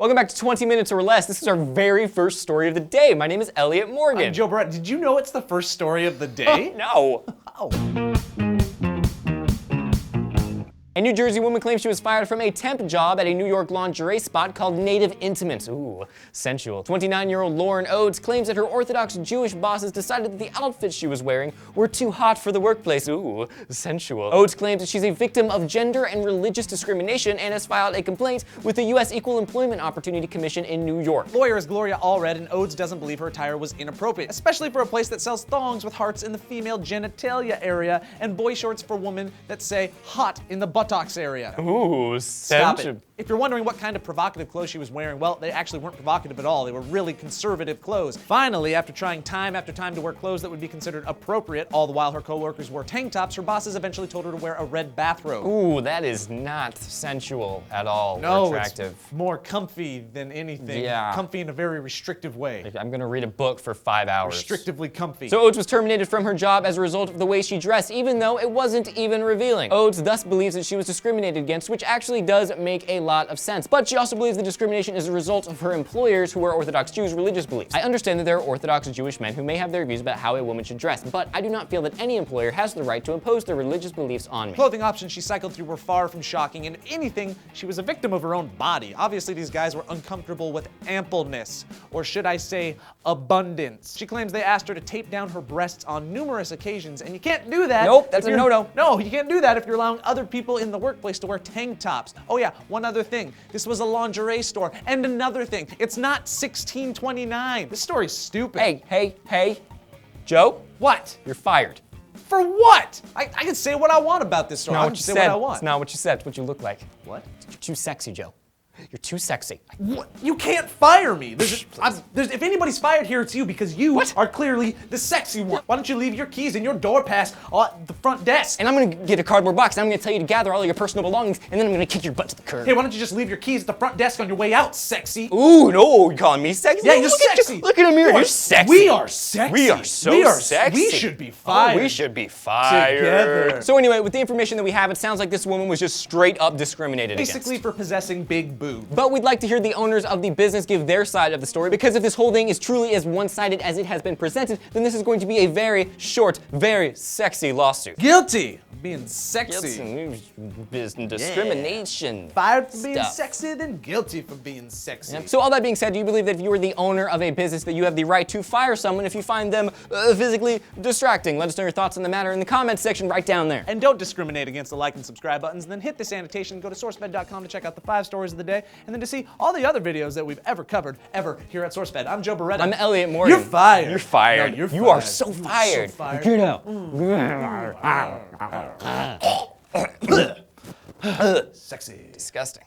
Welcome back to 20 Minutes or Less. This is our very first story of the day. My name is Elliot Morgan. I'm Joe Barrett. Did you know it's the first story of the day? No. Oh. A New Jersey woman claims she was fired from a temp job at a New York lingerie spot called Native Intimates. Ooh, sensual. 29-year-old Lauren Oates claims that her Orthodox Jewish bosses decided that the outfits she was wearing were too hot for the workplace. Ooh, sensual. Oates claims that she's a victim of gender and religious discrimination and has filed a complaint with the U.S. Equal Employment Opportunity Commission in New York. Lawyer is Gloria Allred, and Oates doesn't believe her attire was inappropriate, especially for a place that sells thongs with hearts in the female genitalia area and boy shorts for women that say hot in the buttocks area. Ooh, Stop it. If you're wondering what kind of provocative clothes she was wearing, well, they actually weren't provocative at all. They were really conservative clothes. Finally, after trying time after time to wear clothes that would be considered appropriate, all the while her coworkers wore tank tops, her bosses eventually told her to wear a red bathrobe. Ooh, that is not sensual at all. No, or attractive. It's more comfy than anything. Yeah. Comfy in a very restrictive way. I'm gonna read a book for 5 hours. Restrictively comfy. So Oates was terminated from her job as a result of the way she dressed, even though it wasn't even revealing. Oates thus believes that she was discriminated against, which actually does make a lot of sense. But she also believes the discrimination is a result of her employers who are Orthodox Jews' religious beliefs. I understand that there are Orthodox Jewish men who may have their views about how a woman should dress, but I do not feel that any employer has the right to impose their religious beliefs on me. Clothing options she cycled through were far from shocking, and if anything, she was a victim of her own body. Obviously, these guys were uncomfortable with ampleness, or should I say, abundance. She claims they asked her to tape down her breasts on numerous occasions, and you can't do that. Nope, that's a no-no. No, you can't do that if you're allowing other people in the workplace to wear tank tops. Oh yeah, one other thing. This was a lingerie store, and another thing. It's not 1629. This story's stupid. Hey, Joe? What? You're fired. For what? I can say what I want about this story. Not I what can you say said. what I want. It's not what you said. It's what you look like. What? You're too sexy, Joe. You're too sexy. What? You can't fire me. If anybody's fired here, it's you, because you are clearly the sexy one. Why don't you leave your keys and your door pass at the front desk? And I'm gonna get a cardboard box and I'm gonna tell you to gather all your personal belongings and then I'm gonna kick your butt to the curb. Hey, why don't you just leave your keys at the front desk on your way out, sexy? Ooh, no, you calling me sexy? Yeah, you're Look sexy. At you. Look in the mirror, you're sexy. We are sexy. We are so sexy. We should be fired. Oh, we should be fired. Together. So anyway, with the information that we have, it sounds like this woman was just straight up discriminated Basically against. for possessing big boobs. But we'd like to hear the owners of the business give their side of the story, because if this whole thing is truly as one-sided as it has been presented, then this is going to be a very short, very sexy lawsuit. Guilty of being sexy. Discrimination. Fired for being stuff. sexy, then guilty for being sexy. Yep. So all that being said, do you believe that if you are the owner of a business that you have the right to fire someone if you find them physically distracting? Let us know your thoughts on the matter in the comments section right down there. And don't discriminate against the like and subscribe buttons, and then hit this annotation and go to SourceFed.com to check out the 5 stories of the day, and then to see all the other videos that we've ever covered, here at SourceFed. I'm Joe Barrett. I'm Elliot Morgan. You're fired. You're fired. No, you're You are fired. so fired. So fired. Get out. Sexy. Disgusting.